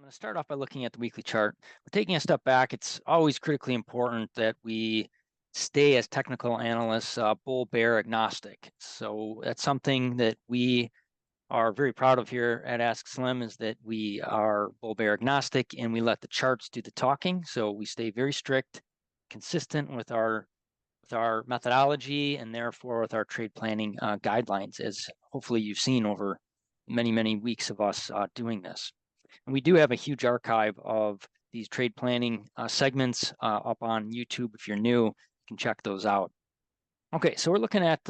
going to start off by looking at the weekly chart. We're taking a step back. It's always critically important that we stay as technical analysts bull bear agnostic. So that's something that we are very proud of here at askSlim, is that we are bull bear agnostic and we let the charts do the talking. So we stay very strict, consistent with our methodology, and therefore with our trade planning guidelines, as hopefully you've seen over many weeks of us doing this. And we do have a huge archive of these trade planning segments up on YouTube. If you're new, you can check those out. Okay, so we're looking at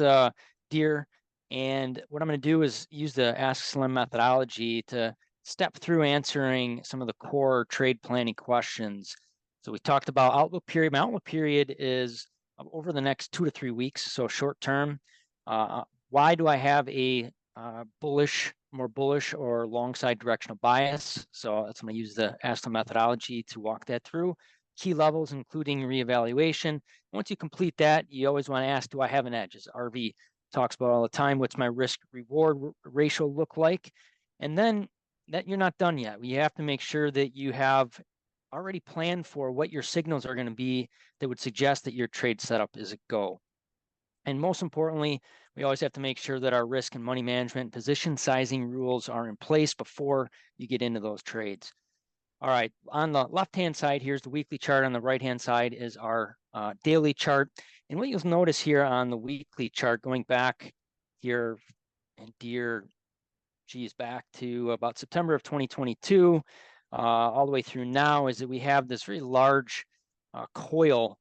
Deere, and what I'm going to do is use the askSlim methodology to step through answering some of the core trade planning questions. So we talked about outlook period. My outlook period is over the next 2 to 3 weeks, so short term. Why do I have a more bullish or long side directional bias? So that's going to use the askSlim methodology to walk that through. Key levels, including reevaluation. Once you complete that, you always want to ask, do I have an edge? As RV talks about all the time, what's my risk reward ratio look like? And then that you're not done yet. You have to make sure that you have already planned for what your signals are going to be that would suggest that your trade setup is a go. And most importantly, we always have to make sure that our risk and money management position sizing rules are in place before you get into those trades. All right, on the left-hand side, here's the weekly chart. On the right-hand side is our daily chart. And what you'll notice here on the weekly chart, going back here and back to about September of 2022, all the way through now, is that we have this very large coil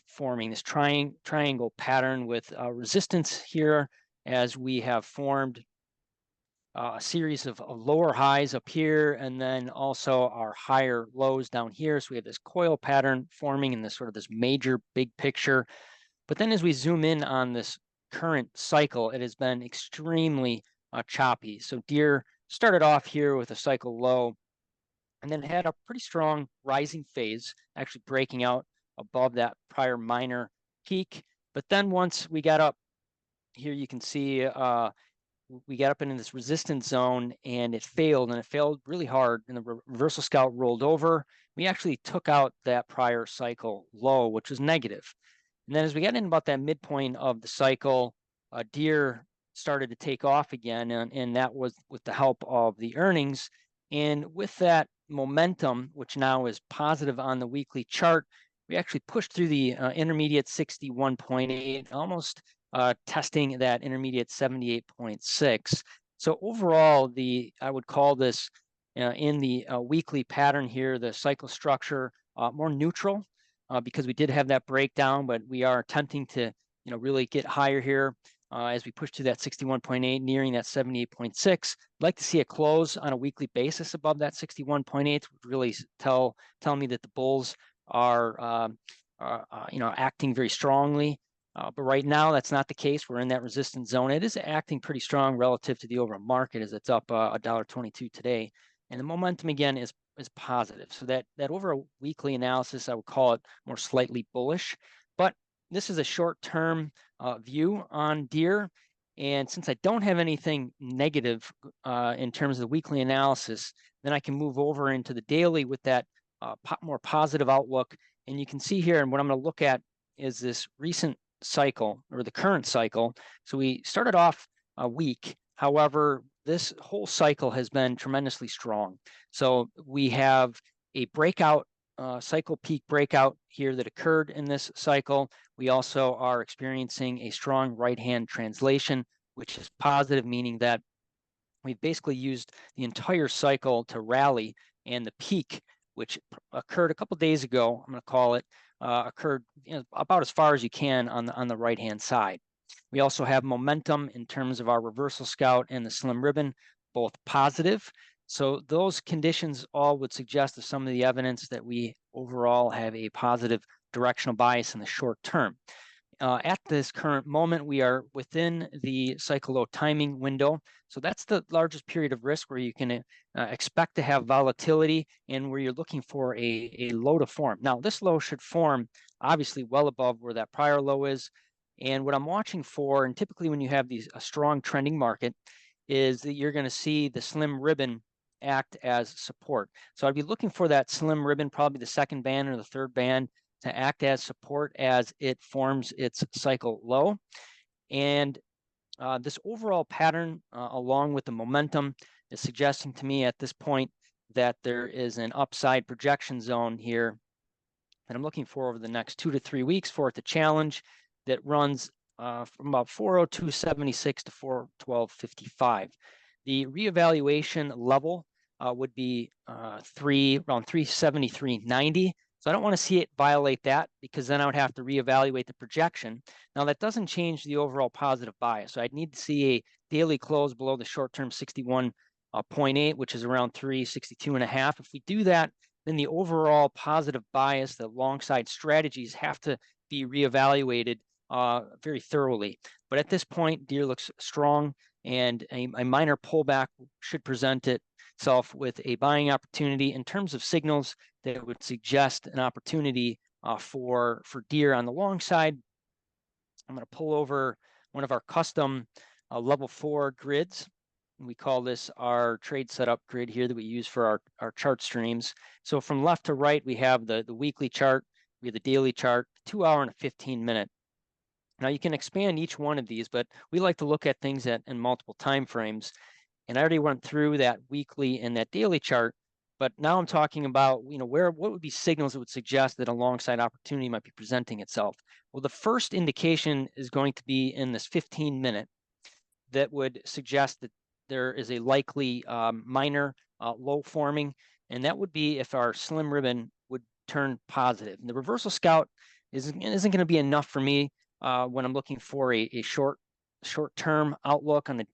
forming, this triangle pattern with resistance here, as we have formed a series of lower highs up here, and then also our higher lows down here. So we have this coil pattern forming in this sort of this major big picture. But then as we zoom in on this current cycle, it has been extremely choppy. So Deere started off here with a cycle low, and then had a pretty strong rising phase, actually breaking out above that prior minor peak. But then once we got up here, you can see we got up into this resistance zone, and it failed really hard, and the reversal scout rolled over. We actually took out that prior cycle low, which was negative. And then as we got in about that midpoint of the cycle, Deere started to take off again, and that was with the help of the earnings. And with that momentum, which now is positive on the weekly chart, we actually pushed through the intermediate 61.8, almost testing that intermediate 78.6. So overall, I would call this in the weekly pattern here, the cycle structure more neutral, because we did have that breakdown, but we are attempting to really get higher here as we push to that 61.8, nearing that 78.6. I'd like to see a close on a weekly basis above that 61.8, would really tell me that the bulls are acting very strongly. But right now, that's not the case. We're in that resistance zone. It is acting pretty strong relative to the overall market, as it's up $1.22 today. And the momentum, again, is positive. So that over a weekly analysis, I would call it more slightly bullish. But this is a short-term view on Deere. And since I don't have anything negative in terms of the weekly analysis, then I can move over into the daily with that more positive outlook. And you can see here, and what I'm going to look at is this recent cycle, or the current cycle. So we started off weak. However, this whole cycle has been tremendously strong. So we have a breakout, cycle peak breakout here that occurred in this cycle. We also are experiencing a strong right-hand translation, which is positive, meaning that we've basically used the entire cycle to rally, and the peak, which occurred a couple days ago, I'm going to call it, occurred about as far as you can on the right-hand side. We also have momentum in terms of our reversal scout and the slim ribbon, both positive. So those conditions all would suggest to some of the evidence that we overall have a positive directional bias in the short term. At this current moment, we are within the cycle low timing window. So that's the largest period of risk where you can expect to have volatility, and where you're looking for a low to form. Now, this low should form obviously well above where that prior low is. And what I'm watching for, and typically when you have a strong trending market, is that you're going to see the slim ribbon act as support. So I'd be looking for that slim ribbon, probably the second band or the third band, to act as support as it forms its cycle low. And this overall pattern, along with the momentum, is suggesting to me at this point that there is an upside projection zone here that I'm looking for over the next 2 to 3 weeks for it to challenge, that runs from about 402.76 to 412.55. The reevaluation level would be around 373.90. So I don't want to see it violate that, because then I would have to reevaluate the projection. Now, that doesn't change the overall positive bias. So I'd need to see a daily close below the short-term 61.8, which is around 362.5. If we do that, then the overall positive bias, the long side strategies, have to be reevaluated very thoroughly. But at this point, Deere looks strong, and a minor pullback should present itself with a buying opportunity in terms of signals that would suggest an opportunity for Deere on the long side. I'm going to pull over one of our custom level 4 grids. We call this our trade setup grid here that we use for our chart streams. So from left to right, we have the weekly chart, we have the daily chart, 2 hour and a 15-minute. Now you can expand each one of these, but we like to look at things in multiple time frames. And I already went through that weekly and that daily chart, but now I'm talking about, what would be signals that would suggest that a long side opportunity might be presenting itself. Well, the first indication is going to be in this 15-minute that would suggest that there is a likely minor low forming, and that would be if our slim ribbon would turn positive. And the reversal scout isn't going to be enough for me when I'm looking for a short-term outlook on the.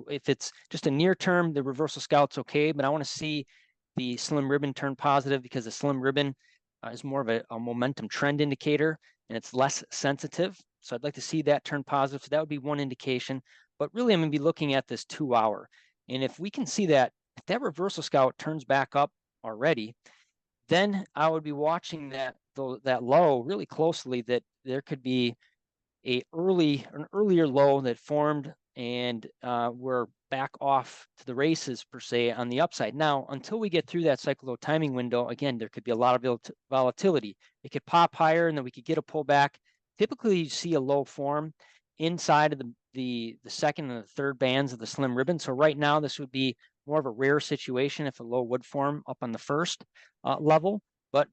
If it's just a near term, the reversal scout's okay, but I want to see the slim ribbon turn positive, because the slim ribbon is more of a momentum trend indicator, and it's less sensitive. So I'd like to see that turn positive. So that would be one indication. But really, I'm going to be looking at this 2 hour. And if we can see that, if that reversal scout turns back up already, then I would be watching that low really closely, that there could be an earlier low that formed, and we're back off to the races per se on the upside. Now, until we get through that cycle low timing window, again, there could be a lot of volatility. It could pop higher, and then we could get a pullback. Typically, you see a low form inside of the second and the third bands of the slim ribbon. So right now, this would be more of a rare situation if a low would form up on the first level. But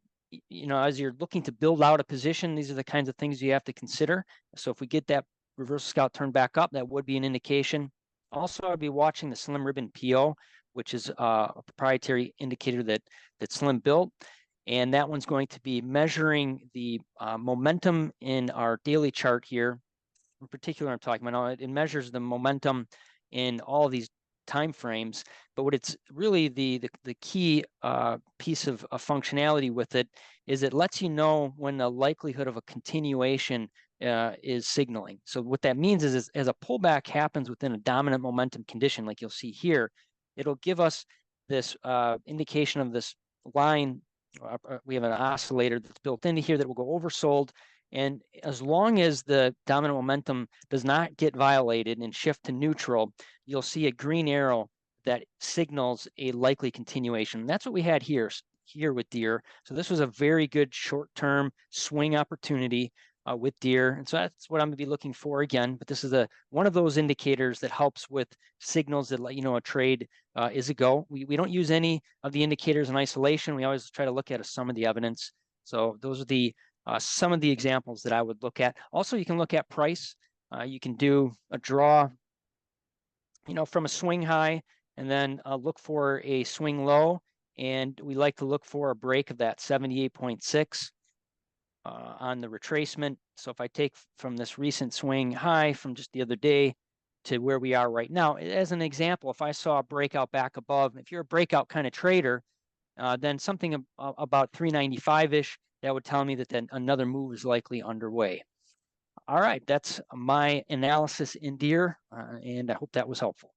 as you're looking to build out a position, these are the kinds of things you have to consider. So if we get that reversal scout turn back up, that would be an indication. Also, I'd be watching the slim ribbon PO, which is a proprietary indicator that Slim built. And that one's going to be measuring the momentum in our daily chart here. In particular, I'm talking about, it measures the momentum in all of these time frames, but what it's really the key piece of functionality with it is it lets you know when the likelihood of a continuation is signaling. So what that means is as a pullback happens within a dominant momentum condition, like you'll see here, it'll give us this indication of this line. We have an oscillator that's built into here that will go oversold. And as long as the dominant momentum does not get violated and shift to neutral, you'll see a green arrow that signals a likely continuation. And that's what we had here with Deere. So this was a very good short-term swing opportunity with Deere. And so that's what I'm going to be looking for again. But this is one of those indicators that helps with signals that let you know a trade is a go. We don't use any of the indicators in isolation. We always try to look at some of the evidence. So those are some of the examples that I would look at. Also, you can look at price. You can do a draw, from a swing high, and then look for a swing low. And we like to look for a break of that 78.6 on the retracement. So if I take from this recent swing high from just the other day to where we are right now, as an example, if I saw a breakout back above, if you're a breakout kind of trader, then something about 395-ish, that would tell me that then another move is likely underway. All right, that's my analysis in Deere, and I hope that was helpful.